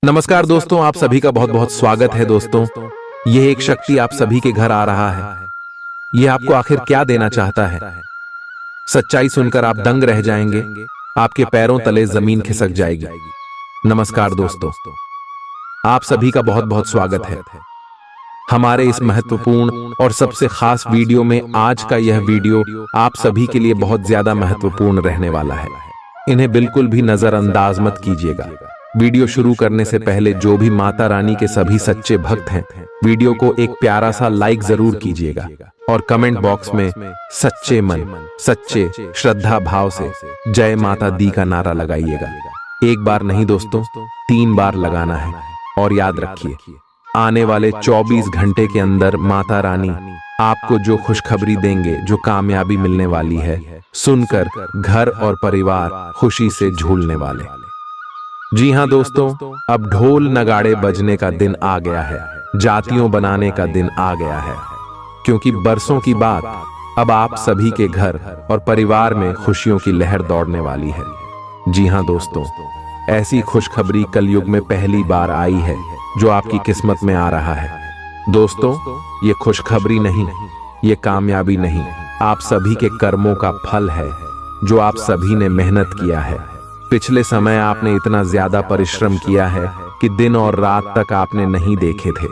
नमस्कार दोस्तों, आप सभी का बहुत बहुत स्वागत है। दोस्तों, यह एक शक्ति आप सभी के घर आ रहा है। यह आपको आखिर क्या देना चाहता है? सच्चाई सुनकर आप दंग रह जाएंगे, आपके पैरों तले जमीन खिसक जाएगी। नमस्कार दोस्तों, आप सभी का बहुत बहुत स्वागत है हमारे इस महत्वपूर्ण और सबसे खास वीडियो में। आज का यह वीडियो आप सभी के लिए बहुत ज्यादा महत्वपूर्ण रहने वाला है। इन्हें बिल्कुल भी नजरअंदाज मत कीजिएगा। वीडियो शुरू करने से पहले जो भी माता रानी के सभी सच्चे भक्त हैं, वीडियो को एक प्यारा सा लाइक जरूर कीजिएगा और कमेंट बॉक्स में सच्चे मन, सच्चे श्रद्धा भाव से जय माता दी का नारा लगाइएगा। एक बार नहीं दोस्तों, 3 बार लगाना है। और याद रखिए, आने वाले 24 घंटे के अंदर माता रानी आपको जो खुशखबरी देंगे, जो कामयाबी मिलने वाली है, सुनकर घर और परिवार खुशी से झूलने वाले। जी हां दोस्तों, अब ढोल नगाड़े बजने का दिन आ गया है, जातियों बनाने का दिन आ गया है, क्योंकि बरसों की बात अब आप सभी के घर और परिवार में खुशियों की लहर दौड़ने वाली है। जी हां दोस्तों, ऐसी खुशखबरी कलयुग में पहली बार आई है जो आपकी किस्मत में आ रहा है। दोस्तों, ये खुशखबरी नहीं, ये कामयाबी नहीं, आप सभी के कर्मों का फल है, जो आप सभी ने मेहनत किया है। पिछले समय आपने इतना ज्यादा परिश्रम किया है कि दिन और रात तक आपने नहीं देखे थे।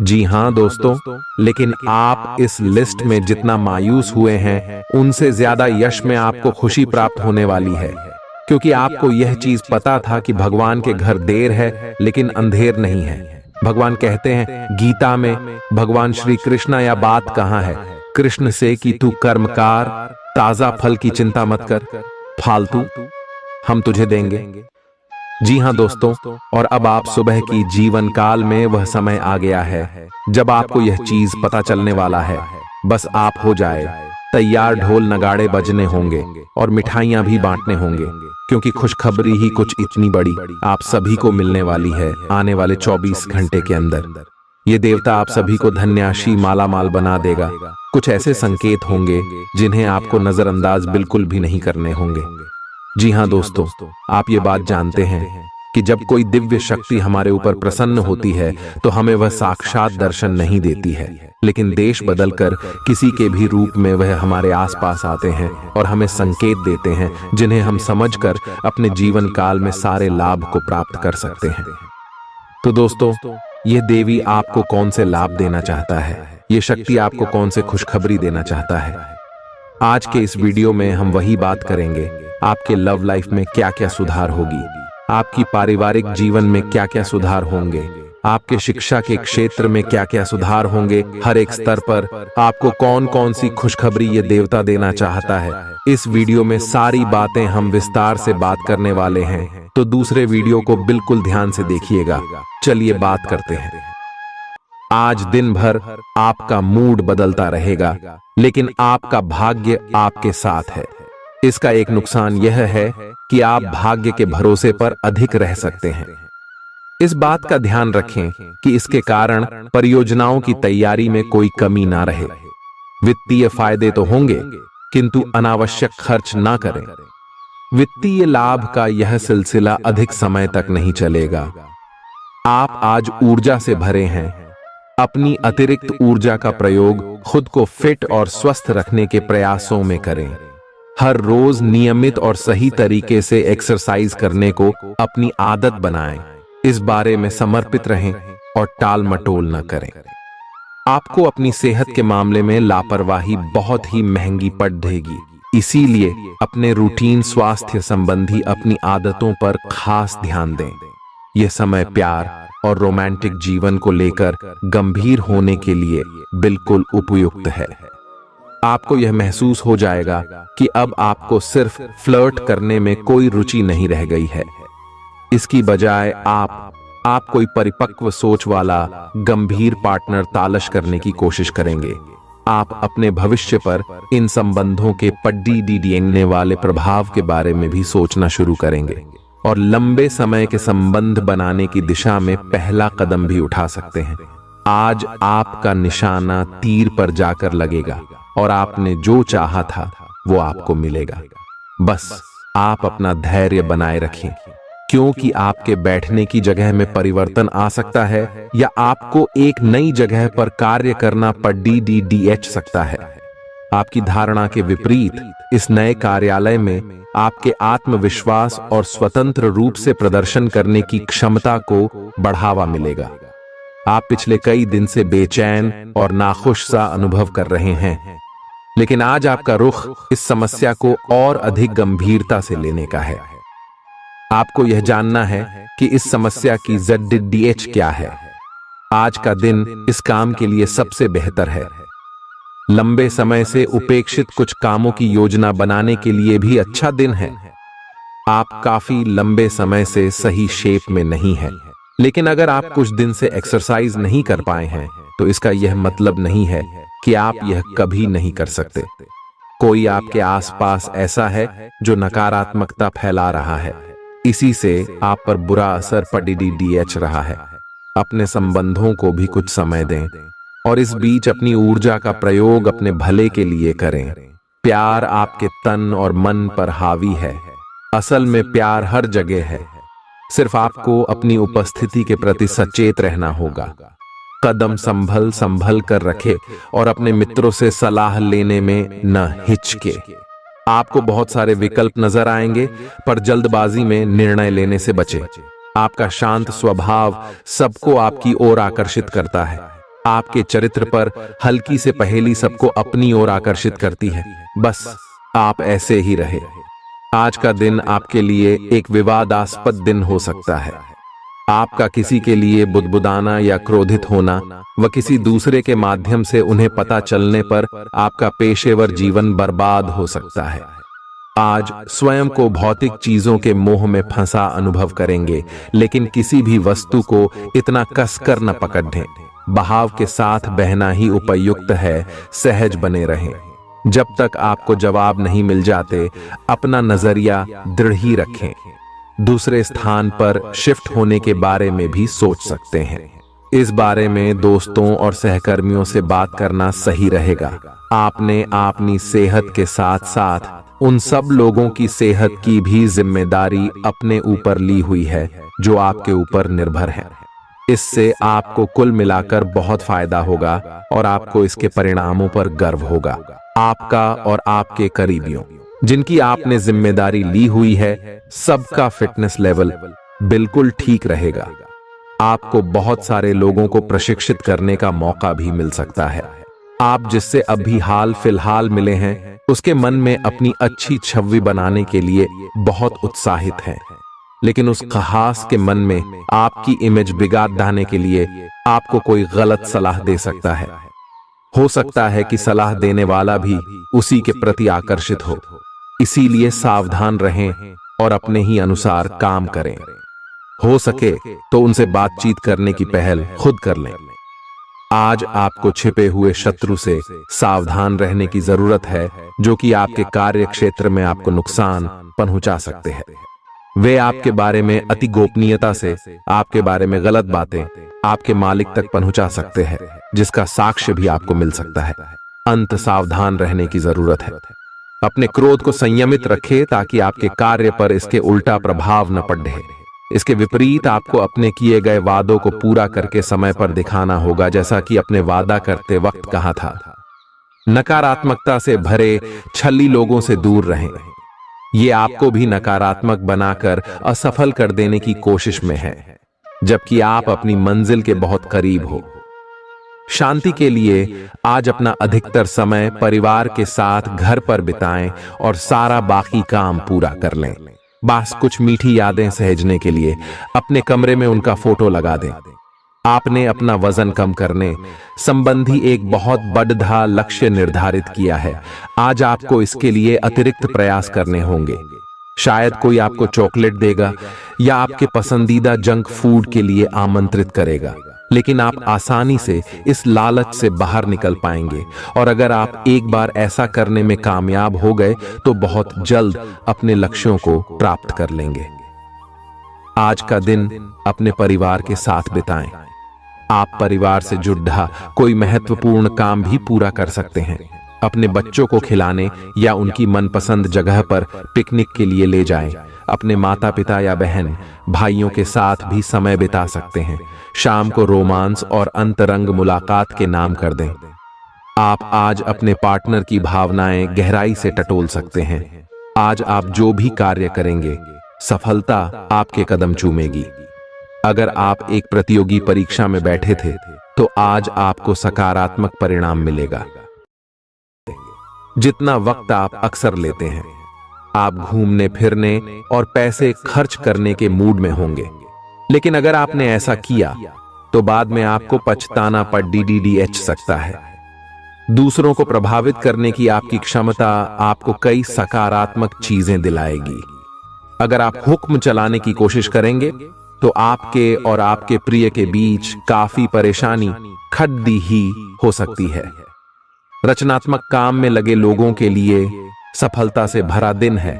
जी हां दोस्तों, लेकिन आप इस लिस्ट में जितना मायूस हुए हैं, उनसे ज्यादा यश में आपको खुशी प्राप्त होने वाली है, क्योंकि आपको यह चीज पता था कि भगवान के घर देर है लेकिन अंधेर नहीं है। भगवान कहते हैं गीता में, भगवान श्री कृष्ण, या बात कहां है कृष्ण से कि तू कर्मकार, ताजा फल की चिंता मत कर, फालतू हम तुझे देंगे। जी हां दोस्तों, और अब आप सुबह की जीवन काल में वह समय आ गया है जब आपको यह चीज पता चलने वाला है। बस आप हो जाए तैयार, ढोल नगाड़े बजने होंगे और मिठाइयां भी बांटने होंगे, क्योंकि खुशखबरी ही कुछ इतनी बड़ी आप सभी को मिलने वाली है आने वाले 24 घंटे के अंदर। ये देवता आप सभी को धन्याशी माला माल बना देगा। कुछ ऐसे संकेत होंगे जिन्हें आपको नजरअंदाज बिल्कुल भी नहीं करने होंगे। जी हां दोस्तों, आप ये बात जानते हैं कि जब कोई दिव्य शक्ति हमारे ऊपर प्रसन्न होती है तो हमें वह साक्षात दर्शन नहीं देती है, लेकिन देश बदलकर किसी के भी रूप में वह हमारे आसपास आते हैं और हमें संकेत देते हैं, जिन्हें हम समझकर अपने जीवन काल में सारे लाभ को प्राप्त कर सकते हैं। तो दोस्तों, यह देवी आपको कौन से लाभ देना चाहता है, यह शक्ति आपको कौन से खुशखबरी देना चाहता है, आज के इस वीडियो में हम वही बात करेंगे। आपके लव लाइफ में क्या क्या सुधार होगी, आपकी पारिवारिक जीवन में क्या क्या सुधार होंगे, आपके शिक्षा के क्षेत्र में क्या क्या सुधार होंगे, हर एक स्तर पर आपको कौन कौन सी खुशखबरी ये देवता देना चाहता है। इस वीडियो में सारी बातें हम विस्तार से बात करने वाले हैं, तो दूसरे वीडियो को बिल्कुल ध्यान से देखिएगा। चलिए बात करते हैं। आज दिन भर आपका मूड बदलता रहेगा, लेकिन आपका भाग्य आपके साथ है। इसका एक नुकसान यह है कि आप भाग्य के भरोसे पर अधिक रह सकते हैं। इस बात का ध्यान रखें कि इसके कारण परियोजनाओं की तैयारी में कोई कमी ना रहे। वित्तीय फायदे तो होंगे, किंतु अनावश्यक खर्च ना करें। वित्तीय लाभ का यह सिलसिला अधिक समय तक नहीं चलेगा। आप आज ऊर्जा से भरे हैं। अपनी अतिरिक्त ऊर्जा का प्रयोग खुद को फिट और स्वस्थ रखने के प्रयासों में करें। हर रोज नियमित और सही तरीके से एक्सरसाइज करने को अपनी आदत बनाएं। इस बारे में समर्पित रहें और टाल मटोल न करें। आपको अपनी सेहत के मामले में लापरवाही बहुत ही महंगी पड़ देगी, इसीलिए अपने रूटीन स्वास्थ्य संबंधी अपनी आदतों पर खास ध्यान दें। यह समय प्यार और रोमांटिक जीवन को लेकर गंभीर होने के लिए बिल्कुल उपयुक्त है। आपको यह महसूस हो जाएगा कि अब आपको सिर्फ फ्लर्ट करने में कोई रुचि नहीं रह गई है। इसकी बजाय आप कोई परिपक्व सोच वाला गंभीर पार्टनर तलाश करने की कोशिश करेंगे। आप अपने भविष्य पर इन संबंधों के पड़ने वाले प्रभाव के बारे में भी सोचना शुरू करेंगे और लंबे समय के संबंध बनाने की दिशा में पहला कदम भी उठा सकते हैं। आज आपका निशाना तीर पर जाकर लगेगा और आपने जो चाहा था वो आपको मिलेगा। बस आप अपना धैर्य बनाए रखें, क्योंकि आपके बैठने की जगह में परिवर्तन आ सकता है या आपको एक नई जगह पर कार्य करना पड़ सकता है। आपकी धारणा के विपरीत इस नए कार्यालय में आपके आत्मविश्वास और स्वतंत्र रूप से प्रदर्शन करने की क्षमता को बढ़ावा मिलेगा। आप पिछले कई दिन से बेचैन और नाखुश सा अनुभव कर रहे हैं, लेकिन आज आपका रुख इस समस्या को और अधिक गंभीरता से लेने का है। आपको यह जानना है कि इस समस्या की ZDH क्या है। आज का दिन इस काम के लिए सबसे बेहतर है। लंबे समय से उपेक्षित कुछ कामों की योजना बनाने के लिए भी अच्छा दिन है। आप काफी लंबे समय से सही शेप में नहीं हैं, लेकिन अगर आप कुछ दिन से एक्सरसाइज नहीं कर पाए हैं तो इसका यह मतलब नहीं है कि आप यह कभी नहीं कर सकते। कोई आपके आसपास ऐसा है जो नकारात्मकता फैला रहा है, इसी से आप पर बुरा असर पड़ रहा है। अपने संबंधों को भी कुछ समय दें और इस बीच अपनी ऊर्जा का प्रयोग अपने भले के लिए करें। प्यार आपके तन और मन पर हावी है। असल में प्यार हर जगह है, सिर्फ आपको अपनी उपस्थिति के प्रति सचेत रहना होगा। कदम संभल संभल कर रखे और अपने मित्रों से सलाह लेने में न हिचके। आपको बहुत सारे विकल्प नजर आएंगे, पर जल्दबाजी में निर्णय लेने से बचें। आपका शांत स्वभाव सबको आपकी ओर आकर्षित करता है। आपके चरित्र पर हल्की से पहेली सबको अपनी ओर आकर्षित करती है। बस आप ऐसे ही रहे। आज का दिन आपके लिए एक विवादास्पद दिन हो सकता है। आपका किसी के लिए बुदबुदाना या क्रोधित होना व किसी दूसरे के माध्यम से उन्हें पता चलने पर आपका पेशेवर जीवन बर्बाद हो सकता है। आज स्वयं को भौतिक चीजों के मोह में फंसा अनुभव करेंगे, लेकिन किसी भी वस्तु को इतना कसकर न पकड़ें। बहाव के साथ बहना ही उपयुक्त है। सहज बने रहें। जब तक आपको जवाब नहीं मिल जाते, अपना नजरिया दृढ़ ही रखें। दूसरे स्थान पर शिफ्ट होने के बारे में भी सोच सकते हैं। इस बारे में दोस्तों और सहकर्मियों से बात करना सही रहेगा। आपने अपनी सेहत के साथ साथ उन सब लोगों की सेहत की भी जिम्मेदारी अपने ऊपर ली हुई है जो आपके ऊपर निर्भर है। इससे आपको कुल मिलाकर बहुत फायदा होगा और आपको इसके परिणामों पर गर्व होगा। आपका और आपके करीबियों जिनकी आपने जिम्मेदारी ली हुई है, सबका फिटनेस लेवल बिल्कुल ठीक रहेगा। आपको बहुत सारे लोगों को प्रशिक्षित करने का मौका भी मिल सकता है। आप जिससे अभी हाल फिलहाल मिले हैं, उसके मन में अपनी अच्छी छवि बनाने के लिए बहुत उत्साहित हैं, लेकिन उस खास के मन में आपकी इमेज बिगाड़ डालने के लिए आपको कोई गलत सलाह दे सकता है। हो सकता है कि सलाह देने वाला भी उसी के प्रति आकर्षित हो। इसीलिए सावधान रहें और अपने ही अनुसार काम करें। हो सके तो उनसे बातचीत करने की पहल खुद कर लें। आज आपको छिपे हुए शत्रु से सावधान रहने की जरूरत है, जो कि आपके कार्य क्षेत्र में आपको नुकसान पहुंचा सकते हैं। वे आपके बारे में अति गोपनीयता से आपके बारे में गलत बातें आपके मालिक तक पहुंचा सकते हैं, जिसका साक्ष्य भी आपको मिल सकता है। अंत सावधान रहने की जरूरत है। अपने क्रोध को संयमित रखें ताकि आपके कार्य पर इसके उल्टा प्रभाव न पड़े। इसके विपरीत आपको अपने किए गए वादों को पूरा करके समय पर दिखाना होगा, जैसा कि अपने वादा करते वक्त कहा था। नकारात्मकता से भरे छली लोगों से दूर रहें। ये आपको भी नकारात्मक बनाकर असफल कर देने की कोशिश में है, जबकि आप अपनी मंजिल के बहुत करीब हो। शांति के लिए आज अपना अधिकतर समय परिवार के साथ घर पर बिताएं और सारा बाकी काम पूरा कर लें। बस कुछ मीठी यादें सहेजने के लिए अपने कमरे में उनका फोटो लगा दें। आपने अपना वजन कम करने संबंधी एक बहुत बड़ा लक्ष्य निर्धारित किया है। आज आपको इसके लिए अतिरिक्त प्रयास करने होंगे। शायद कोई आपको चॉकलेट देगा या आपके पसंदीदा जंक फूड के लिए आमंत्रित करेगा, लेकिन आप आसानी से इस लालच से बाहर निकल पाएंगे। और अगर आप एक बार ऐसा करने में कामयाब हो गए तो बहुत जल्द अपने लक्ष्यों को प्राप्त कर लेंगे। आज का दिन अपने परिवार के साथ बिताएं। आप परिवार से जुड़ा कोई महत्वपूर्ण काम भी पूरा कर सकते हैं। अपने बच्चों को खिलाने या उनकी मनपसंद जगह पर पिकनिक के लिए ले जाएं। अपने माता पिता या बहन भाइयों के साथ भी समय बिता सकते हैं। शाम को रोमांस और अंतरंग मुलाकात के नाम कर दें। आप आज अपने पार्टनर की भावनाएं गहराई से टटोल सकते हैं। आज आप जो भी कार्य करेंगे, सफलता आपके कदम चूमेगी। अगर आप एक प्रतियोगी परीक्षा में बैठे थे, तो आज आपको सकारात्मक परिणाम मिलेगा। जितना वक्त आप अक्सर लेते हैं, आप घूमने फिरने और पैसे खर्च करने के मूड में होंगे, लेकिन अगर आपने ऐसा किया तो बाद में आपको पछताना पड़ DDDH सकता है। दूसरों को प्रभावित करने की आपकी क्षमता आपको कई सकारात्मक चीजें दिलाएगी। अगर आप हुक्म चलाने की कोशिश करेंगे तो आपके और आपके प्रिय के बीच काफी परेशानी खड़ी ही हो सकती है। रचनात्मक काम में लगे लोगों के लिए सफलता से भरा दिन है।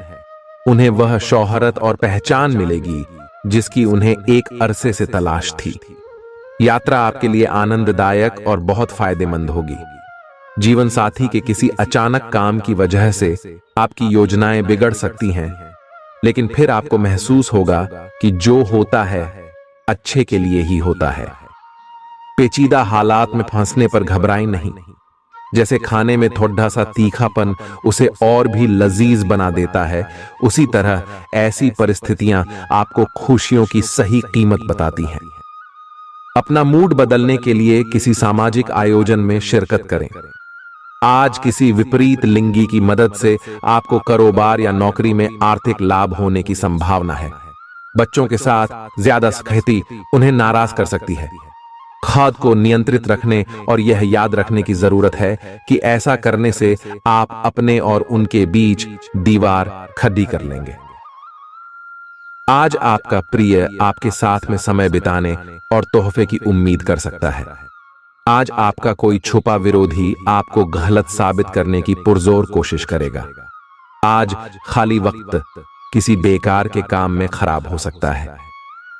उन्हें वह शोहरत और पहचान मिलेगी जिसकी उन्हें एक अरसे से तलाश थी। यात्रा आपके लिए आनंददायक और बहुत फायदेमंद होगी। जीवन साथी के किसी अचानक काम की वजह से आपकी योजनाएं बिगड़ सकती हैं, लेकिन फिर आपको महसूस होगा कि जो होता है अच्छे के लिए ही होता है। पेचीदा हालात में फंसने पर घबराएं नहीं। जैसे खाने में थोड़ा सा तीखापन उसे और भी लजीज बना देता है, उसी तरह ऐसी परिस्थितियां आपको खुशियों की सही कीमत बताती हैं। अपना मूड बदलने के लिए किसी सामाजिक आयोजन में शिरकत करें। आज किसी विपरीत लिंगी की मदद से आपको कारोबार या नौकरी में आर्थिक लाभ होने की संभावना है। बच्चों के साथ ज्यादा सख्ती उन्हें नाराज कर सकती है। खुद को नियंत्रित रखने और यह याद रखने की जरूरत है कि ऐसा करने से आप अपने और उनके बीच दीवार खड़ी कर लेंगे। आज आपका प्रिय आपके साथ में समय बिताने और तोहफे की उम्मीद कर सकता है। आज आपका कोई छुपा विरोधी आपको गलत साबित करने की पुरजोर कोशिश करेगा। आज खाली वक्त किसी बेकार के काम में खराब हो सकता है।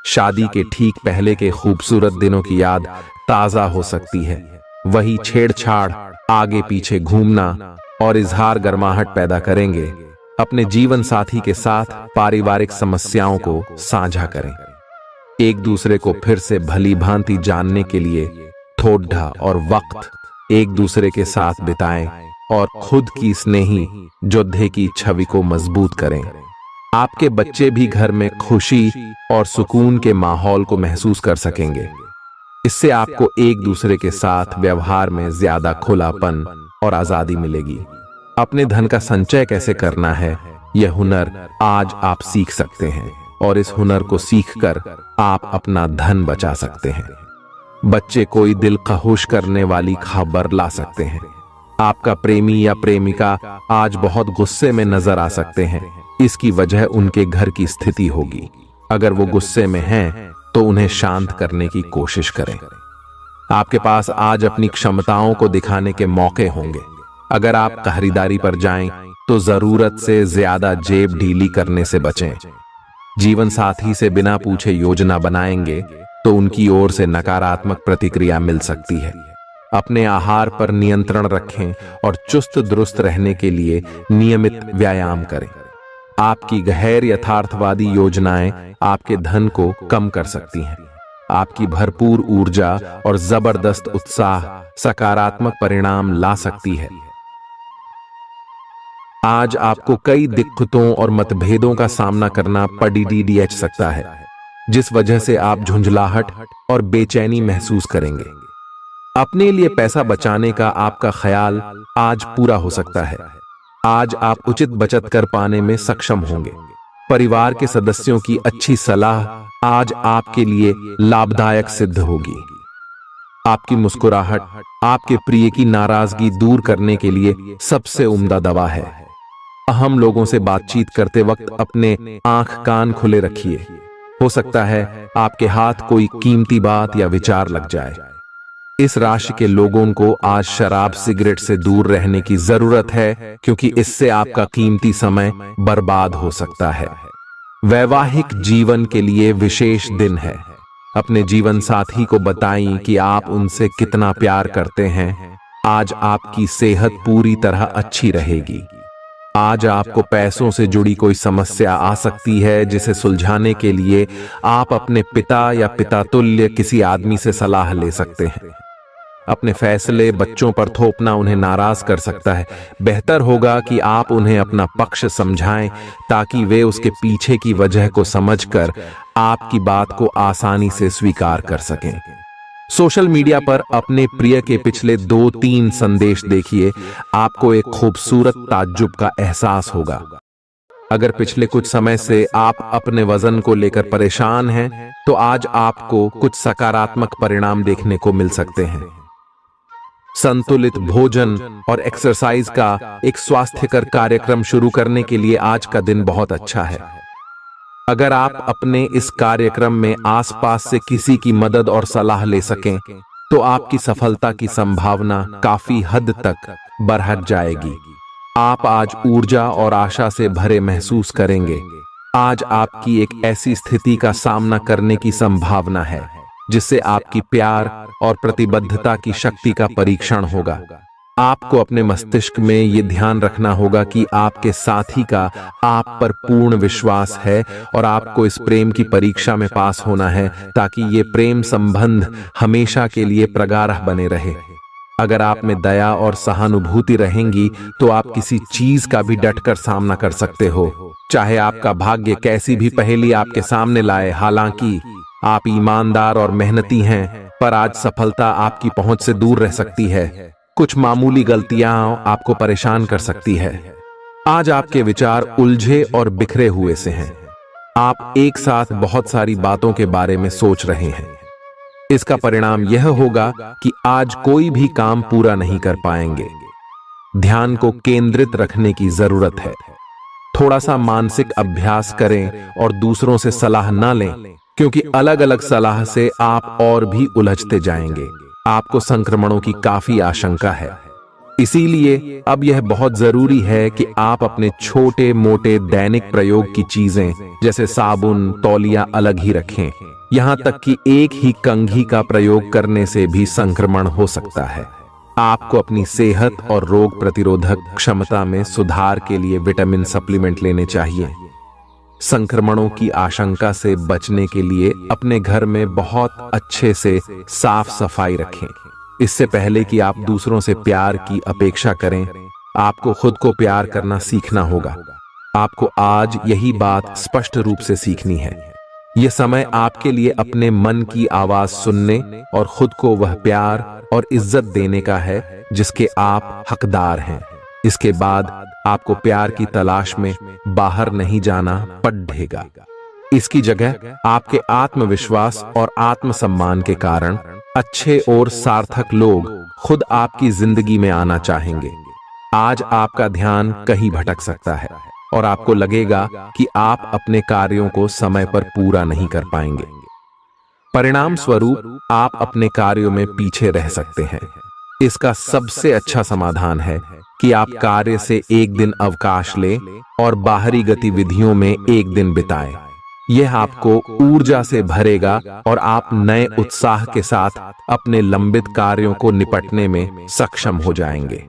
शादी के ठीक पहले के खूबसूरत दिनों की याद ताजा हो सकती है। वही छेड़छाड़, आगे पीछे घूमना और इजहार गर्माहट पैदा करेंगे। अपने जीवन साथी के साथ पारिवारिक समस्याओं को साझा करें। एक दूसरे को फिर से भली भांति जानने के लिए थोड़ा और वक्त एक दूसरे के साथ बिताएं और खुद की स्नेही योद्धे की छवि को मजबूत करें। आपके बच्चे भी घर में खुशी और सुकून के माहौल को महसूस कर सकेंगे। इससे आपको एक दूसरे के साथ व्यवहार में ज्यादा खुलापन और आजादी मिलेगी। अपने धन का संचय कैसे करना है, यह हुनर आज आप सीख सकते हैं और इस हुनर को सीखकर आप अपना धन बचा सकते हैं। बच्चे कोई दिल खहुश करने वाली खबर ला सकते हैं। आपका प्रेमी या प्रेमिका आज बहुत गुस्से में नजर आ सकते हैं। इसकी वजह उनके घर की स्थिति होगी। अगर वो गुस्से में हैं, तो उन्हें शांत करने की कोशिश करें। आपके पास आज अपनी क्षमताओं को दिखाने के मौके होंगे। अगर आप खरीदारी पर जाएं, तो जरूरत से ज्यादा जेब ढीली करने से बचें। जीवन साथी से बिना पूछे योजना बनाएंगे तो उनकी ओर से नकारात्मक प्रतिक्रिया मिल सकती है। अपने आहार पर नियंत्रण रखें और चुस्त दुरुस्त रहने के लिए नियमित व्यायाम करें। आपकी गैर यथार्थवादी योजनाएं आपके धन को कम कर सकती हैं। आपकी भरपूर ऊर्जा और जबरदस्त उत्साह सकारात्मक परिणाम ला सकती है। आज आपको कई दिक्कतों और मतभेदों का सामना करना पड़ DDH सकता है, जिस वजह से आप झुंझलाहट और बेचैनी महसूस करेंगे। अपने लिए पैसा बचाने का आपका ख्याल आज पूरा हो सकता है। आज आप उचित बचत कर पाने में सक्षम होंगे। परिवार के सदस्यों की अच्छी सलाह आज आपके लिए लाभदायक सिद्ध होगी। आपकी मुस्कुराहट आपके प्रिय की नाराजगी दूर करने के लिए सबसे उम्दा दवा है। अहम लोगों से बातचीत करते वक्त अपने आंख कान खुले रखिए। हो सकता है आपके हाथ कोई कीमती बात या विचार लग जाए। इस राशि के लोगों को आज शराब सिगरेट से दूर रहने की जरूरत है, क्योंकि इससे आपका कीमती समय बर्बाद हो सकता है। वैवाहिक जीवन के लिए विशेष दिन है। अपने जीवन साथी को बताएं कि आप उनसे कितना प्यार करते हैं। आज आपकी सेहत पूरी तरह अच्छी रहेगी। आज आपको पैसों से जुड़ी कोई समस्या आ सकती है, जिसे सुलझाने के लिए आप अपने पिता या पितातुल्य किसी आदमी से सलाह ले सकते हैं। अपने फैसले बच्चों पर थोपना उन्हें नाराज कर सकता है। बेहतर होगा कि आप उन्हें अपना पक्ष समझाएं, ताकि वे उसके पीछे की वजह को समझकर आपकी बात को आसानी से स्वीकार कर सकें। सोशल मीडिया पर अपने प्रिय के पिछले 2-3 संदेश देखिए, आपको एक खूबसूरत ताज्जुब का एहसास होगा। अगर पिछले कुछ समय से आप अपने वजन को लेकर परेशान हैं, तो आज आपको कुछ सकारात्मक परिणाम देखने को मिल सकते हैं। संतुलित भोजन और एक्सरसाइज का एक स्वास्थ्यकर कार्यक्रम शुरू करने के लिए आज का दिन बहुत अच्छा है। अगर आप अपने इस कार्यक्रम में आसपास से किसी की मदद और सलाह ले सकें, तो आपकी सफलता की संभावना काफी हद तक बढ़ जाएगी। आप आज ऊर्जा और आशा से भरे महसूस करेंगे। आज आपकी एक ऐसी स्थिति का सामना करने की संभावना है जिससे आपकी प्यार और प्रतिबद्धता की शक्ति का परीक्षण होगा। आपको अपने मस्तिष्क में यह ध्यान रखना होगा कि आपके साथी का आप पर पूर्ण विश्वास है और आपको इस प्रेम की परीक्षा में पास होना है, ताकि ये प्रेम संबंध हमेशा के लिए प्रगाढ़ बने रहे। अगर आप में दया और सहानुभूति रहेंगी, तो आप किसी चीज का भी डटकर सामना कर सकते हो, चाहे आपका भाग्य कैसी भी पहेली आपके सामने लाए। हालांकि आप ईमानदार और मेहनती हैं, पर आज सफलता आपकी पहुंच से दूर रह सकती है। कुछ मामूली गलतियां आपको परेशान कर सकती है। आज आपके विचार उलझे और बिखरे हुए से हैं। आप एक साथ बहुत सारी बातों के बारे में सोच रहे हैं। इसका परिणाम यह होगा कि आज कोई भी काम पूरा नहीं कर पाएंगे। ध्यान को केंद्रित रखने की जरूरत है। थोड़ा सा मानसिक अभ्यास करें और दूसरों से सलाह ना लें, क्योंकि अलग अलग सलाह से आप और भी उलझते जाएंगे। आपको संक्रमणों की काफी आशंका है, इसीलिए अब यह बहुत जरूरी है कि आप अपने छोटे मोटे दैनिक प्रयोग की चीजें जैसे साबुन, तौलिया अलग ही रखें। यहां तक कि एक ही कंघी का प्रयोग करने से भी संक्रमण हो सकता है। आपको अपनी सेहत और रोग प्रतिरोधक क्षमता में सुधार के लिए विटामिन सप्लीमेंट लेने चाहिए। संक्रमणों की आशंका से बचने के लिए अपने घर में बहुत अच्छे से साफ सफाई रखें। इससे पहले कि आप दूसरों से प्यार की अपेक्षा करें, आपको खुद को प्यार करना सीखना होगा। आपको आज यही बात स्पष्ट रूप से सीखनी है। यह समय आपके लिए अपने मन की आवाज सुनने और खुद को वह प्यार और इज्जत देने का है जिसके आप हकदार हैं। इसके बाद आपको प्यार की तलाश में बाहर नहीं जाना पड़ेगा। इसकी जगह आपके आत्मविश्वास और आत्मसम्मान के कारण अच्छे और सार्थक लोग खुद आपकी जिंदगी में आना चाहेंगे। आज आपका ध्यान कहीं भटक सकता है और आपको लगेगा कि आप अपने कार्यों को समय पर पूरा नहीं कर पाएंगे। परिणाम स्वरूप आप अपने कार्यों में पीछे रह सकते हैं। इसका सबसे अच्छा समाधान है कि आप कार्य से एक दिन अवकाश लें और बाहरी गतिविधियों में एक दिन बिताएं। यह आपको ऊर्जा से भरेगा और आप नए उत्साह के साथ अपने लंबित कार्यों को निपटने में सक्षम हो जाएंगे।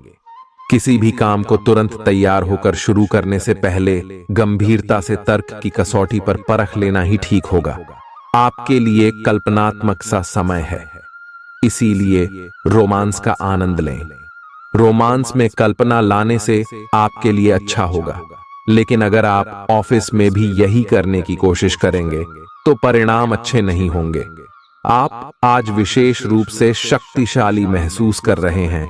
किसी भी काम को तुरंत तैयार होकर शुरू करने से पहले गंभीरता से तर्क की कसौटी पर परख लेना ही ठीक होगा। आपके लिए कल्पनात्मक सा समय है, इसीलिए रोमांस का आनंद लें। रोमांस में कल्पना लाने से आपके लिए अच्छा होगा, लेकिन अगर आप ऑफिस में भी यही करने की कोशिश करेंगे तो परिणाम अच्छे नहीं होंगे। आप आज विशेष रूप से शक्तिशाली महसूस कर रहे हैं।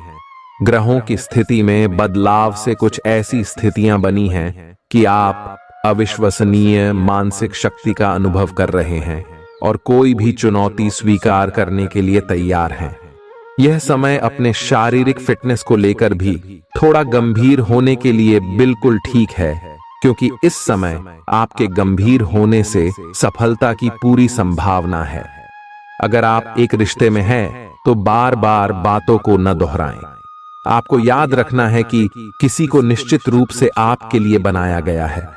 ग्रहों की स्थिति में बदलाव से कुछ ऐसी स्थितियां बनी हैं कि आप अविश्वसनीय मानसिक शक्ति का अनुभव कर रहे हैं और कोई भी चुनौती स्वीकार करने के लिए तैयार हैं। यह समय अपने शारीरिक फिटनेस को लेकर भी थोड़ा गंभीर होने के लिए बिल्कुल ठीक है, क्योंकि इस समय आपके गंभीर होने से सफलता की पूरी संभावना है। अगर आप एक रिश्ते में हैं, तो बार बार बातों को न दोहराएं। आपको याद रखना है कि किसी को निश्चित रूप से आपके लिए बनाया गया है।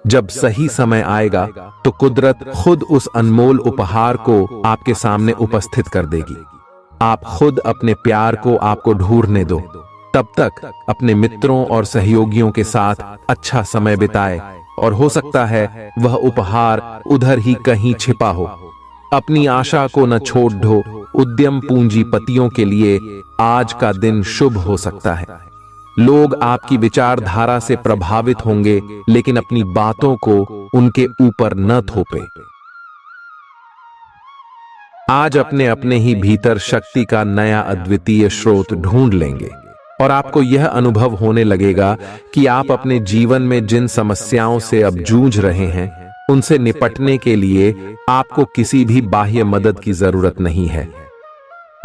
जब सही समय आएगा तो कुदरत खुद उस अनमोल उपहार को आपके सामने उपस्थित कर देगी। आप खुद अपने प्यार को आपको ढूंढने दो। तब तक अपने मित्रों और सहयोगियों के साथ अच्छा समय बिताए और हो सकता है वह उपहार उधर ही कहीं छिपा हो। अपनी आशा को न छोड़ दो। उद्यम पूंजीपतियों के लिए आज का दिन शुभ हो सकता है। लोग आपकी विचारधारा से प्रभावित होंगे, लेकिन अपनी बातों को उनके ऊपर न थोपे। आज अपने अपने ही भीतर शक्ति का नया अद्वितीय स्रोत ढूंढ लेंगे और आपको यह अनुभव होने लगेगा कि आप अपने जीवन में जिन समस्याओं से अब जूझ रहे हैं, उनसे निपटने के लिए आपको किसी भी बाह्य मदद की जरूरत नहीं है।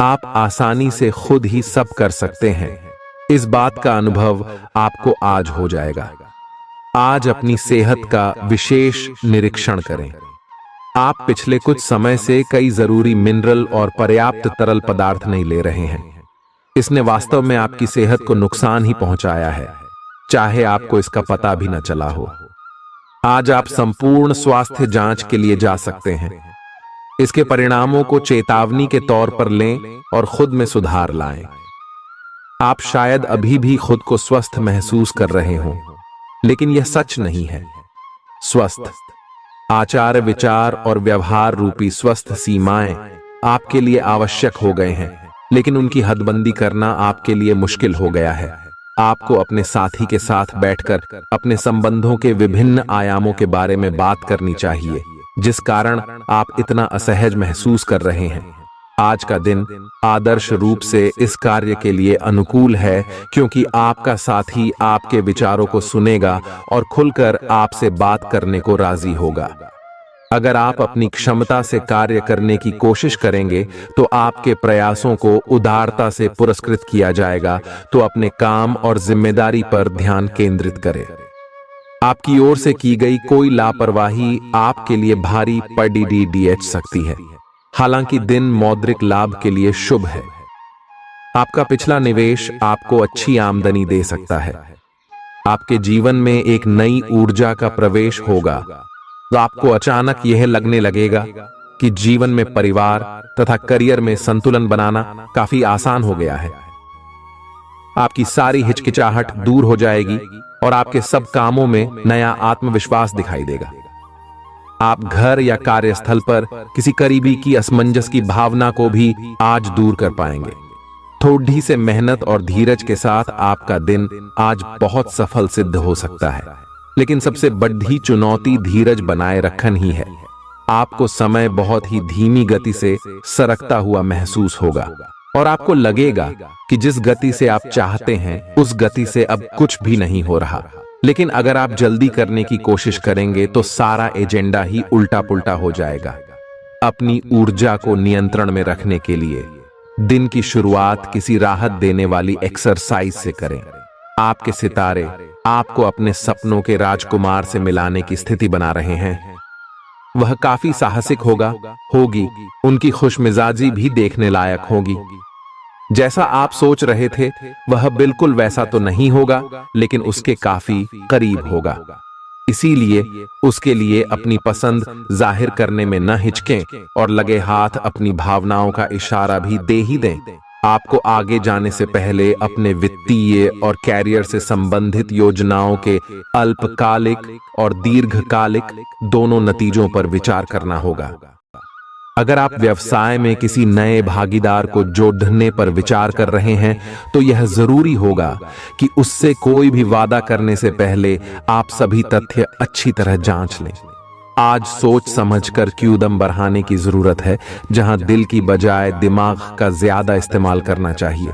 आप आसानी से खुद ही सब कर सकते हैं। इस बात का अनुभव आपको आज हो जाएगा। आज अपनी सेहत का विशेष निरीक्षण करें। आप पिछले कुछ समय से कई जरूरी मिनरल और पर्याप्त तरल पदार्थ नहीं ले रहे हैं। इसने वास्तव में आपकी सेहत को नुकसान ही पहुंचाया है, चाहे आपको इसका पता भी न चला हो। आज आप संपूर्ण स्वास्थ्य जांच के लिए जा सकते हैं। इसके परिणामों को चेतावनी के तौर पर लें और खुद में सुधार लाएं। आप शायद अभी भी खुद को स्वस्थ महसूस कर रहे हों, लेकिन यह सच नहीं है। स्वस्थ आचार, विचार और व्यवहार रूपी स्वस्थ सीमाएं आपके लिए आवश्यक हो गए हैं, लेकिन उनकी हदबंदी करना आपके लिए मुश्किल हो गया है। आपको अपने साथी के साथ बैठकर अपने संबंधों के विभिन्न आयामों के बारे में बात करनी चाहिए, जिस कारण आप इतना असहज महसूस कर रहे हैं। आज का दिन आदर्श रूप से इस कार्य के लिए अनुकूल है, क्योंकि आपका साथी आपके विचारों को सुनेगा और खुलकर आपसे बात करने को राजी होगा। अगर आप अपनी क्षमता से कार्य करने की कोशिश करेंगे तो आपके प्रयासों को उदारता से पुरस्कृत किया जाएगा। तो अपने काम और जिम्मेदारी पर ध्यान केंद्रित करें। आपकी ओर से की गई कोई लापरवाही आपके लिए भारी पड़ सकती है। हालांकि दिन मौद्रिक लाभ के लिए शुभ है। आपका पिछला निवेश आपको अच्छी आमदनी दे सकता है। आपके जीवन में एक नई ऊर्जा का प्रवेश होगा। तो आपको अचानक यह लगने लगेगा कि जीवन में परिवार तथा करियर में संतुलन बनाना काफी आसान हो गया है। आपकी सारी हिचकिचाहट दूर हो जाएगी और आपके सब कामों में नया आत्मविश्वास दिखाई देगा। आप घर या कार्यस्थल पर किसी करीबी की असमंजस की भावना को भी आज दूर कर पाएंगे। थोड़ी से मेहनत और धीरज के साथ आपका दिन आज बहुत सफल सिद्ध हो सकता है, लेकिन सबसे बड़ी चुनौती धीरज बनाए रखना ही है। आपको समय बहुत ही धीमी गति से सरकता हुआ महसूस होगा और आपको लगेगा कि जिस गति से आप चाहते हैं उस गति से अब कुछ भी नहीं हो रहा। लेकिन अगर आप जल्दी करने की कोशिश करेंगे तो सारा एजेंडा ही उल्टा पुल्टा हो जाएगा। अपनी ऊर्जा को नियंत्रण में रखने के लिए दिन की शुरुआत किसी राहत देने वाली एक्सरसाइज से करें। आपके सितारे आपको अपने सपनों के राजकुमार से मिलाने की स्थिति बना रहे हैं। वह काफी साहसिक होगी। उनकी खुशमिजाजी भी देखने लायक होगी। जैसा आप सोच रहे थे वह बिल्कुल वैसा तो नहीं होगा, लेकिन उसके काफी करीब होगा। इसीलिए उसके लिए अपनी पसंद जाहिर करने में न हिचकें और लगे हाथ अपनी भावनाओं का इशारा भी दे ही दें। आपको आगे जाने से पहले अपने वित्तीय और कैरियर से संबंधित योजनाओं के अल्पकालिक और दीर्घकालिक दोनों नतीजों पर विचार करना होगा। अगर आप व्यवसाय में किसी नए भागीदार को जोड़ने पर विचार कर रहे हैं तो यह जरूरी होगा कि उससे कोई भी वादा करने से पहले आप सभी तथ्य अच्छी तरह जांच लें। आज सोच समझकर कदम बढ़ाने की जरूरत है, जहां दिल की बजाय दिमाग का ज्यादा इस्तेमाल करना चाहिए।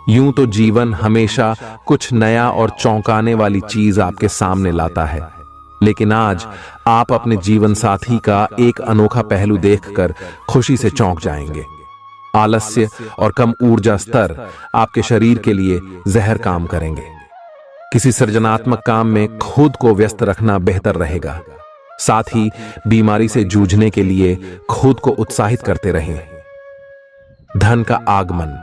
यूं तो जीवन हमेशा कुछ नया और चौंकाने वाली चीज आपके सामने लाता है, लेकिन आज आप अपने जीवन साथी का एक अनोखा पहलू देखकर खुशी से चौंक जाएंगे। आलस्य और कम ऊर्जा स्तर आपके शरीर के लिए जहर काम करेंगे। किसी सृजनात्मक काम में खुद को व्यस्त रखना बेहतर रहेगा। साथ ही बीमारी से जूझने के लिए खुद को उत्साहित करते रहें। धन का आगमन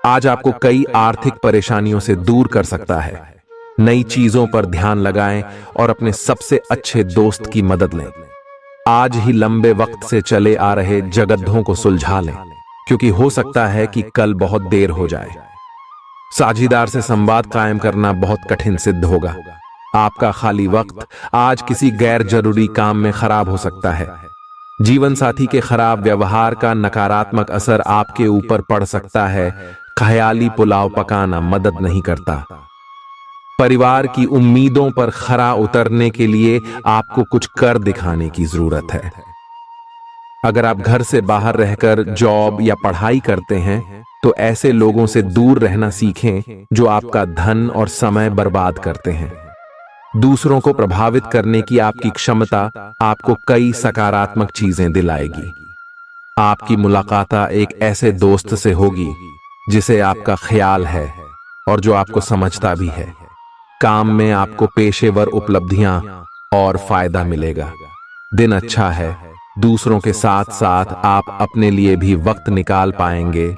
आज आपको कई आर्थिक परेशानियों से दूर कर सकता है। नई चीजों पर ध्यान लगाएं और अपने सबसे अच्छे दोस्त की मदद लें। आज ही लंबे वक्त से चले आ रहे जगद्धों को सुलझा लें, क्योंकि हो सकता है कि कल बहुत देर हो जाए। साझीदार से संवाद कायम करना बहुत कठिन सिद्ध होगा। आपका खाली वक्त आज किसी गैर जरूरी काम में खराब हो सकता है। जीवन साथी के खराब व्यवहार का नकारात्मक असर आपके ऊपर पड़ सकता है। ख्याली पुलाव पकाना मदद नहीं करता। परिवार की उम्मीदों पर खरा उतरने के लिए आपको कुछ कर दिखाने की जरूरत है। अगर आप घर से बाहर रहकर जॉब या पढ़ाई करते हैं तो ऐसे लोगों से दूर रहना सीखें जो आपका धन और समय बर्बाद करते हैं। दूसरों को प्रभावित करने की आपकी क्षमता आपको कई सकारात्मक चीजें दिलाएगी। आपकी मुलाकात एक ऐसे दोस्त से होगी जिसे आपका ख्याल है और जो आपको समझता भी है। काम में आपको पेशेवर उपलब्धियां और फायदा मिलेगा। दिन अच्छा है। दूसरों के साथ साथ आप अपने लिए भी वक्त निकाल पाएंगे।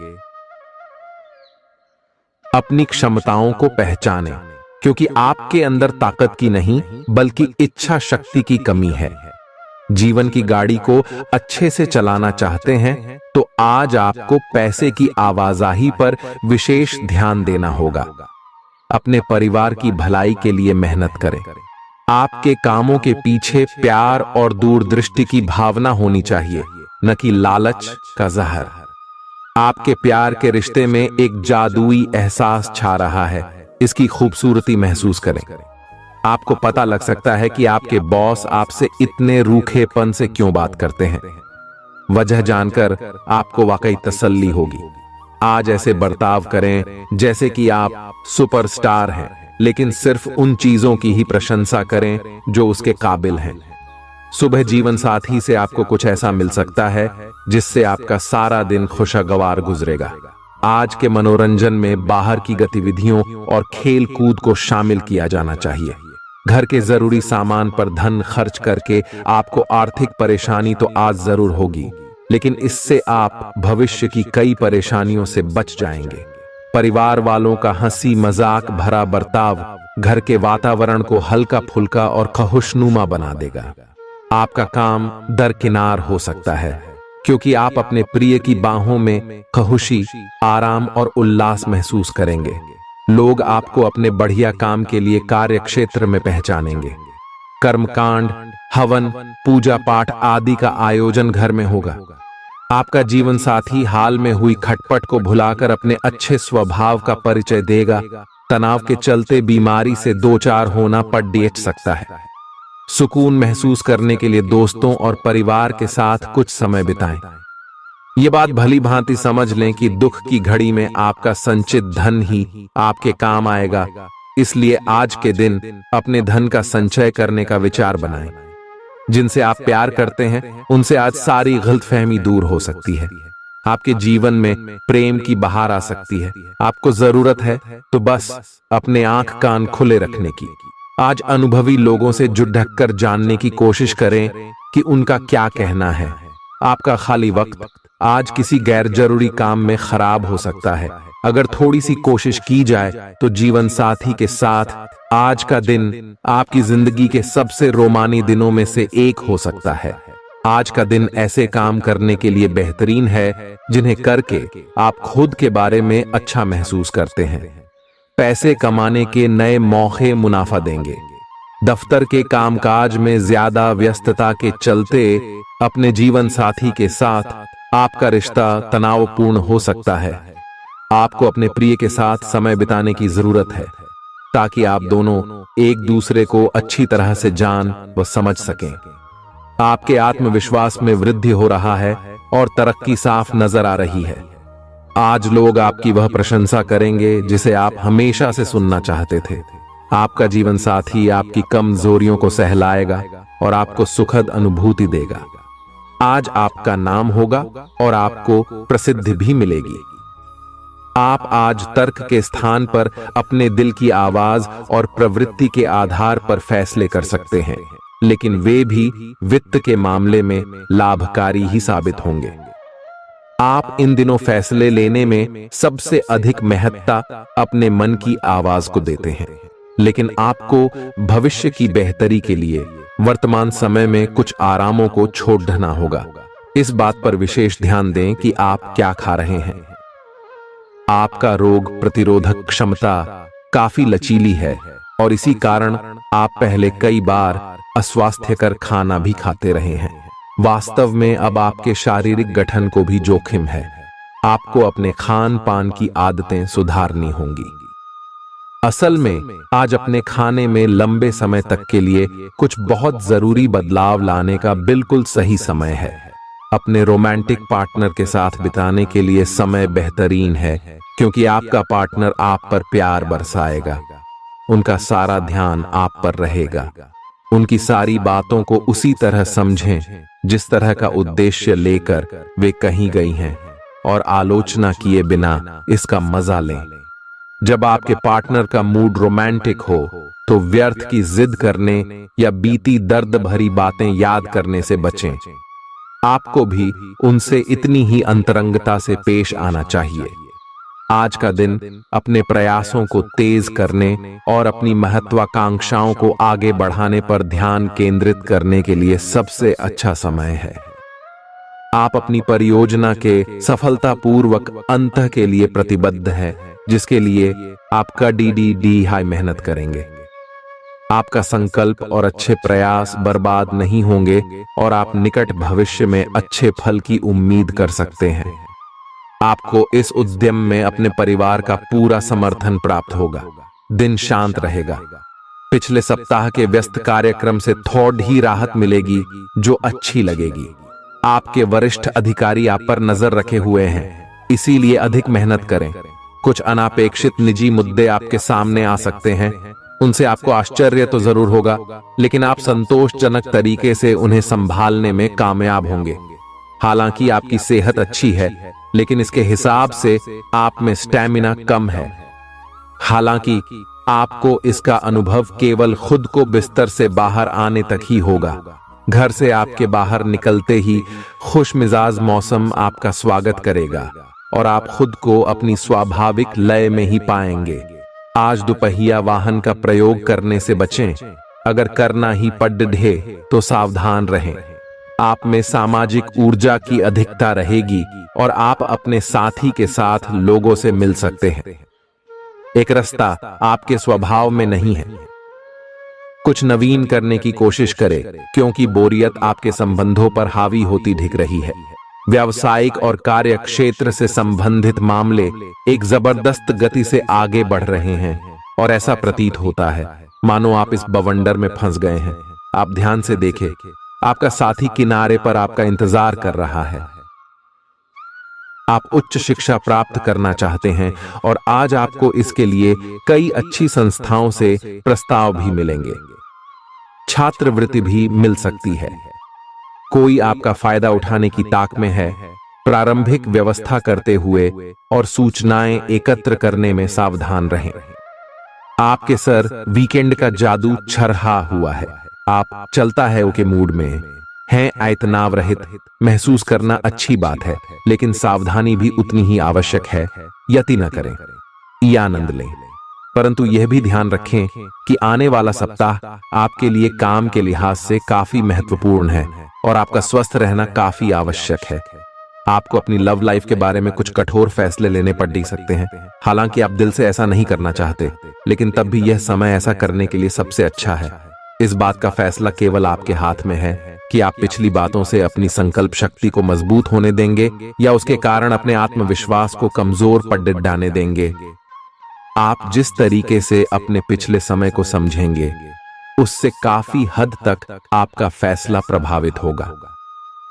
अपनी क्षमताओं को पहचानें, क्योंकि आपके अंदर ताकत की नहीं बल्कि इच्छा शक्ति की कमी है। जीवन की गाड़ी को अच्छे से चलाना चाहते हैं तो आज आपको पैसे की आवाजाही पर विशेष ध्यान देना होगा। अपने परिवार की भलाई के लिए मेहनत करें। आपके कामों के पीछे प्यार और दूरदृष्टि की भावना होनी चाहिए, न कि लालच का जहर। आपके प्यार के रिश्ते में एक जादुई एहसास छा रहा है। इसकी खूबसूरती महसूस करें। आपको पता लग सकता है कि आपके बॉस आपसे इतने रूखेपन से क्यों बात करते हैं। वजह जानकर आपको वाकई तसल्ली होगी। आज ऐसे बर्ताव करें जैसे कि आप सुपरस्टार हैं, लेकिन सिर्फ उन चीजों की ही प्रशंसा करें जो उसके काबिल हैं। सुबह जीवन साथी से आपको कुछ ऐसा मिल सकता है जिससे आपका सारा दिन खुशगवार गुजरेगा। आज के मनोरंजन में बाहर की गतिविधियों और खेल कूद को शामिल किया जाना चाहिए। घर के जरूरी सामान पर धन खर्च करके आपको आर्थिक परेशानी तो आज जरूर होगी, लेकिन इससे आप भविष्य की कई परेशानियों से बच जाएंगे। परिवार वालों का हंसी मजाक भरा बर्ताव घर के वातावरण को हल्का फुल्का और खुशनुमा बना देगा। आपका काम दरकिनार हो सकता है, क्योंकि आप अपने प्रिय की बाहों में खुशी, आराम और उल्लास महसूस करेंगे। लोग आपको अपने बढ़िया काम के लिए कार्य क्षेत्र में पहचानेंगे। कर्मकांड, हवन, पूजा पाठ आदि का आयोजन घर में होगा। आपका जीवन साथी हाल में हुई खटपट को भुलाकर अपने अच्छे स्वभाव का परिचय देगा। तनाव के चलते बीमारी से दो चार होना पड़ सकता है। सुकून महसूस करने के लिए दोस्तों और परिवार के साथ कुछ समय बिताएं। ये बात भली भांति समझ लें कि दुख की घड़ी में आपका संचित धन ही आपके काम आएगा। इसलिए आज के दिन अपने धन का संचय करने का विचार बनाएं। जिनसे आप प्यार करते हैं उनसे आज सारी गलतफहमी दूर हो सकती है। आपके जीवन में प्रेम की बहार आ सकती है। आपको जरूरत है तो बस अपने आंख कान खुले रखने की। आज अनुभवी लोगों से जुड़ ढककर जानने की कोशिश करें कि उनका क्या कहना है। आपका खाली वक्त आज किसी गैर जरूरी काम में खराब हो सकता है। अगर थोड़ी सी कोशिश की जाए तो जीवन साथी के साथ आज का दिन आपकी जिंदगी के सबसे रोमानी दिनों में से एक हो सकता है। आज का दिन ऐसे काम करने के लिए बेहतरीन है जिन्हें करके आप खुद के बारे में अच्छा महसूस करते हैं। पैसे कमाने के नए मौके मुनाफा देंगे। दफ्तर के कामकाज में ज्यादा व्यस्तता के चलते अपने जीवन साथी के साथ आपका रिश्ता तनावपूर्ण हो सकता है। आपको अपने प्रिय के साथ समय बिताने की जरूरत है ताकि आप दोनों एक दूसरे को अच्छी तरह से जान व समझ सकें। आपके आत्मविश्वास में वृद्धि हो रहा है और तरक्की साफ नजर आ रही है। आज लोग आपकी वह प्रशंसा करेंगे जिसे आप हमेशा से सुनना चाहते थे। आपका जीवन साथी आपकी कमजोरियों को सहलाएगा और आपको सुखद अनुभूति देगा। आज आपका नाम होगा और आपको प्रसिद्धि भी मिलेगी। आप आज तर्क के स्थान पर अपने दिल की आवाज और प्रवृत्ति के आधार पर फैसले कर सकते हैं, लेकिन वे भी वित्त के मामले में लाभकारी ही साबित होंगे। आप इन दिनों फैसले लेने में सबसे अधिक महत्ता अपने मन की आवाज को देते हैं, लेकिन आपको भविष्य की बेहतरी के लिए वर्तमान समय में कुछ आरामों को छोड़ देना होगा। इस बात पर विशेष ध्यान दें कि आप क्या खा रहे हैं। आपका रोग प्रतिरोधक क्षमता काफी लचीली है और इसी कारण आप पहले कई बार अस्वास्थ्यकर खाना भी खाते रहे हैं। वास्तव में अब आपके शारीरिक गठन को भी जोखिम है। आपको अपने खान पान की आदतें सुधारनी होंगी। असल में आज अपने खाने में लंबे समय तक के लिए कुछ बहुत जरूरी बदलाव लाने का बिल्कुल सही समय है। अपने रोमांटिक पार्टनर के साथ बिताने के लिए समय बेहतरीन है, क्योंकि आपका पार्टनर आप पर प्यार बरसाएगा। उनका सारा ध्यान आप पर रहेगा। उनकी सारी बातों को उसी तरह समझें जिस तरह का उद्देश्य लेकर वे कहीं गई हैं, और आलोचना किए बिना इसका मजा लें। जब आपके पार्टनर का मूड रोमांटिक हो तो व्यर्थ की जिद करने या बीती दर्द भरी बातें याद करने से बचें। आपको भी उनसे इतनी ही अंतरंगता से पेश आना चाहिए। आज का दिन अपने प्रयासों को तेज करने और अपनी महत्वाकांक्षाओं को आगे बढ़ाने पर ध्यान केंद्रित करने के लिए सबसे अच्छा समय है। आप अपनी परियोजना के सफलतापूर्वक अंत के लिए प्रतिबद्ध हैं, जिसके लिए आप कड़ी हाई मेहनत करेंगे। आपका संकल्प और अच्छे प्रयास बर्बाद नहीं होंगे और आप निकट भविष्य में अच्छे फल की उम्मीद कर सकते हैं। आपको इस उद्यम में अपने परिवार का पूरा समर्थन प्राप्त होगा। दिन शांत रहेगा। पिछले सप्ताह के व्यस्त कार्यक्रम से थोड़ी ही राहत मिलेगी, जो अच्छी लगेगी। आपके वरिष्ठ अधिकारी आप पर नजर रखे हुए हैं, इसीलिए अधिक मेहनत करें। कुछ अनापेक्षित निजी मुद्दे आपके सामने आ सकते हैं। उनसे आपको आश्चर्य तो जरूर होगा, लेकिन आप संतोषजनक तरीके से उन्हें संभालने में कामयाब होंगे। हालांकि आपकी सेहत अच्छी है, लेकिन इसके हिसाब से आप में स्टैमिना कम है। हालांकि आपको इसका अनुभव केवल खुद को बिस्तर से बाहर आने तक ही होगा। घर से आपके बाहर निकलते ही खुशमिजाज मौसम आपका स्वागत करेगा और आप खुद को अपनी स्वाभाविक लय में ही पाएंगे। आज दुपहिया वाहन का प्रयोग करने से बचें। अगर करना ही पड़े तो सावधान रहें। आप में सामाजिक ऊर्जा की अधिकता रहेगी और आप अपने साथी के साथ लोगों से मिल सकते हैं। एक रास्ता आपके स्वभाव में नहीं है। कुछ नवीन करने की कोशिश करें, क्योंकि बोरियत आपके संबंधों पर हावी होती दिख रही है। व्यावसायिक और कार्य क्षेत्र से संबंधित मामले एक जबरदस्त गति से आगे बढ़ रहे हैं और ऐसा प्रतीत होता है मानो आप इस बवंडर में फंस गए हैं। आप ध्यान से देखें, आपका साथी किनारे पर आपका इंतजार कर रहा है। आप उच्च शिक्षा प्राप्त करना चाहते हैं और आज आपको इसके लिए कई अच्छी संस्थाओं से प्रस्ताव भी मिलेंगे। छात्रवृत्ति भी मिल सकती है। कोई आपका फायदा उठाने की ताक में है। प्रारंभिक व्यवस्था करते हुए और सूचनाएं एकत्र करने में सावधान रहें। आपके सर वीकेंड का जादू छरहा हुआ है। आप चलता है के मूड में हैं। तनाव रहित महसूस करना अच्छी बात है, लेकिन सावधानी भी उतनी ही आवश्यक है। यति न करें, ये आनंद लें, परंतु यह भी ध्यान रखें कि आने वाला सप्ताह आपके लिए काम के लिहाज से काफी महत्वपूर्ण है और आपका स्वस्थ रहना काफी आवश्यक है। आपको अपनी लव लाइफ के बारे में कुछ कठोर फैसले लेने पड़ सकते हैं। हालांकि आप दिल से ऐसा नहीं करना चाहते, लेकिन तब भी यह समय ऐसा करने के लिए सबसे अच्छा है। इस बात का फैसला केवल आपके हाथ में है कि आप पिछली बातों से अपनी संकल्प शक्ति को मजबूत होने देंगे या उसके कारण अपने आत्मविश्वास को कमजोर पड़ डालने देंगे। आप जिस तरीके से अपने पिछले समय को समझेंगे, उससे काफी हद तक आपका फैसला प्रभावित होगा।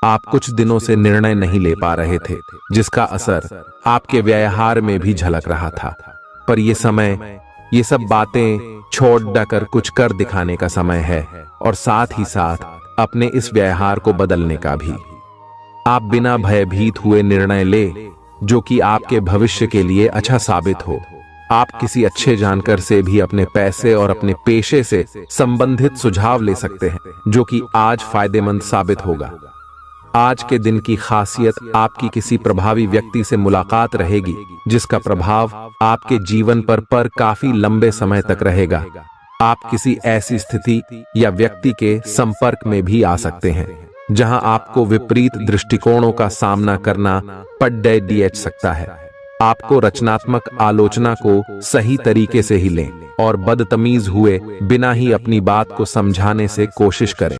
आप कुछ दिनों से निर्णय नहीं ले पा रहे थे, जिसका असर आपके व्यवहार में भी झलक रहा था। पर यह समय ये सब बातें छोड़ कर कुछ कर दिखाने का समय है और साथ ही साथ अपने इस व्यवहार को बदलने का भी। आप बिना भयभीत हुए निर्णय ले जो कि आपके भविष्य के लिए अच्छा साबित हो। आप किसी अच्छे जानकार से भी अपने पैसे और अपने पेशे से संबंधित सुझाव ले सकते हैं, जो कि आज फायदेमंद साबित होगा। आज के दिन की खासियत आपकी किसी प्रभावी व्यक्ति से मुलाकात रहेगी, जिसका प्रभाव आपके जीवन पर काफी लंबे समय तक रहेगा। आप किसी ऐसी स्थिति या व्यक्ति के संपर्क में भी आ सकते हैं जहां आपको विपरीत दृष्टिकोणों का सामना करना पड़ सकता है। आपको रचनात्मक आलोचना को सही तरीके से ही लें और बदतमीज हुए बिना ही अपनी बात को समझाने से कोशिश करें।